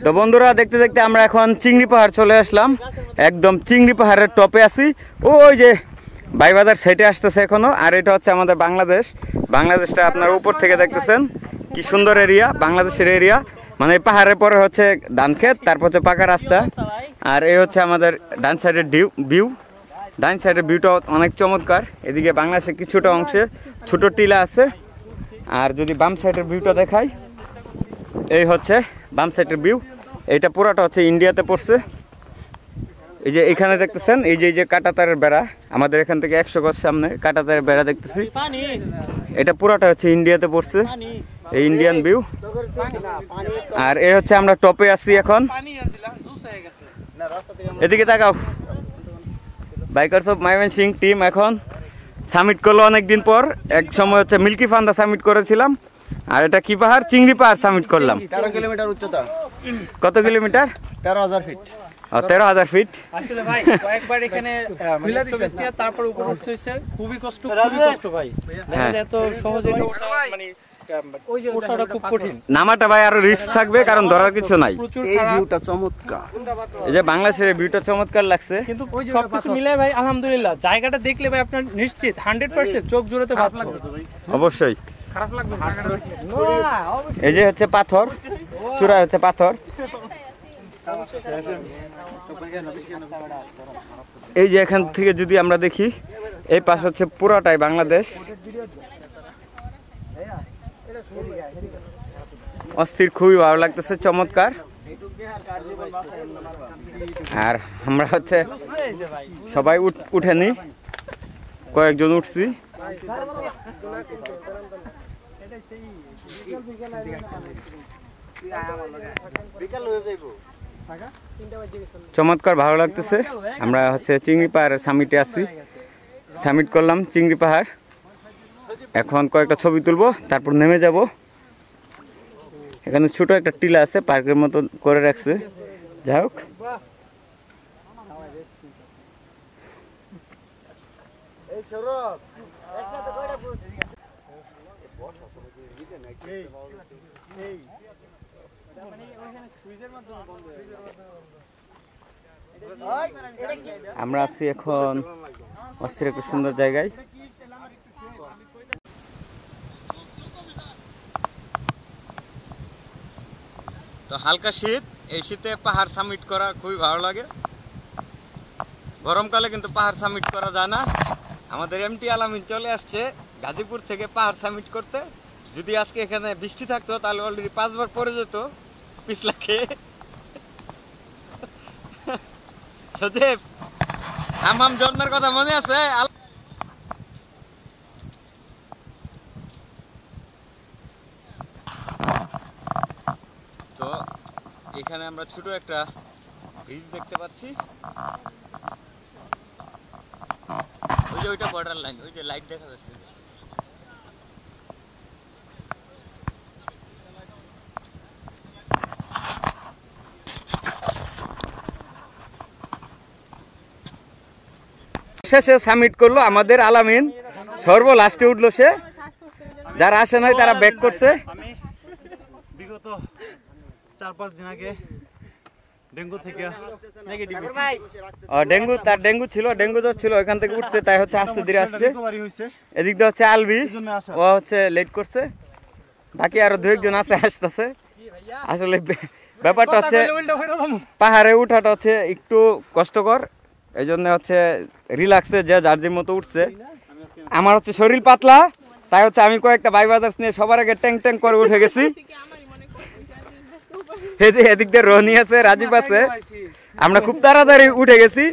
তো বন্ধুরা দেখতে দেখতে আমরা এখন চিংড়ি পাহাড় চলে আসলাম, একদম চিংড়ি পাহাড়ের টপে আছি। ওই যে বাইবাজার সাইডে আসতেছে এখনো। আর এটা হচ্ছে আমাদের বাংলাদেশ, বাংলাদেশটা আপনার উপর থেকে দেখতেছেন কি সুন্দর এরিয়া, বাংলাদেশের এরিয়া। মানে পাহাড়ের পরে হচ্ছে ধান ক্ষেত, তারপর হচ্ছে পাকা রাস্তা। আর এই হচ্ছে আমাদের ডান সাইডের ভিউ, ডান সাইডের ভিউটা অনেক চমৎকার। এদিকে বাংলাদেশের কিছুটা অংশে ছোট টিলা আছে। আর যদি বাম সাইডের ভিউটা দেখাই, এই হচ্ছে বাম সাইডের ভিউ। এইটা পুরাটা হচ্ছে ইন্ডিয়াতে পড়ছে। এই যে এখানে দেখতেছেন এই যে কাঁটাতারের বেড়া, আমাদের এখান থেকে 100 গজ সামনে কাঁটাতারের বেড়া দেখতেছি। এটা পুরাটা হচ্ছে ইন্ডিয়াতে পড়ছে, এই ইন্ডিয়ান ভিউ। আর এই হচ্ছে আমরা টপে আছি এখন। এদিকে তাকাও, বাইকার্স অফ ময়মনসিংহ টিম এখন সামিট করলো অনেকদিন পর। এক সময় হচ্ছে মিল্কি ফান্দা সামিট করেছিলাম, আর এটা কি পাহাড়, চিংড়ি পাহাড় সামিট করলাম। 13 কিলোমিটার উচ্চতা। কত কিলোমিটার? 13,000 ফিট। 13,000 ফিট। আসলে ভাই কয়েকবার এখানে তারপর উপর উঠতে হয়েছে, খুবই কষ্ট ভাই। এত সহজে মানে ওঠাটা খুব কঠিন, নামাটা ভাই আরো রিস্ক থাকবে, কারণ ধরার কিছু নাই। এই ভিউটা চমৎকার, এই যে বাংলাদেশের ভিউটা চমৎকার লাগছে। কিন্তু সবকিছু মিলে ভাই আলহামদুলিল্লাহ, জায়গাটা দেখলে ভাই আপনার নিশ্চিত 100% চোখ জোড়াতে বাধ্য। অবশ্যই খারাপ লাগবে। এই যে হচ্ছে পাথর, চূড়া হচ্ছে পাথর। এই যে এখান থেকে যদি আমরা দেখি, এই পাশ হচ্ছে পুরাটাই বাংলাদেশ। অস্থির, খুবই ভালো লাগতেছে, চমৎকার। আর আমরা হচ্ছে সবাই উঠেনি, কয়েকজন উঠছি। চমৎকার ভালো লাগতেছে। আমরা হচ্ছে চিংড়ি পাহাড়ের সামিটে আছি, সামিট করলাম চিংড়ি পাহাড়। এখন কয়েকটা ছবি তুলবো, তারপর নেমে যাব। এখানে ছোট একটা টিলা আছে, পার্কের মতো করে রাখছে। যাই হোক, আমরা আছি এখন অস্থির একটা সুন্দর জায়গায়। তো হালকা শীত, এই শীতে পাহাড় সামিট করা খুবই ভালো লাগে। গরমকালে কিন্তু পাহাড় সামিট করা যায় না। আমাদের এমটি আলামিন চলে আসছে গাজীপুর থেকে পাহাড় সামিট করতে। যদি আজকে এখানে বৃষ্টি থাকতো তাহলে অলরেডি 5 বার পরে যেত পিছলা খেয়ে। সজীব, হামাম ঝর্ণার কথা মনে আছে? তো এখানে আমরা ছোট একটা ব্রিজ দেখতে পাচ্ছি। ওই যে ওইটা বর্ডার লাইন, ওই যে লাইট দেখা যাচ্ছে। শেষে সামিট করলো আমাদের আলামিন, সর্ব লাস্টে উঠলো সে। যারা আসে নাই তারা ব্যাক করছে। আমি বিগত 4-5 দিন আগে ডেঙ্গু থেকে নেগেটিভ। তার ডেঙ্গু ছিল, ডেঙ্গু জ্বর ছিল, ওইখান থেকে উঠছে, তাই হচ্ছে আস্তে ধীরে আসছে। এদিক দিয়ে হচ্ছে আলবি, ও হচ্ছে লেট করছে। বাকি আরো 2 একজন আছে, আসতেছে। আসলে ব্যাপারটা হচ্ছে পাহাড়ে উঠাটা হচ্ছে একটু কষ্টকর, এই জন্য হচ্ছে রিল্যাক্সে যে যার যে মতো উঠছে। আমার হচ্ছে শরীর পাতলা, তাই হচ্ছে আমি কয়েকটা বাইবাজার্স নিয়ে সবার আগে ট্যাং ট্যাং করে উঠে গেছি। এদিক দিয়ে রনি আছে, রাজীব আছে, আমরা খুব তাড়াতাড়ি উঠে গেছি।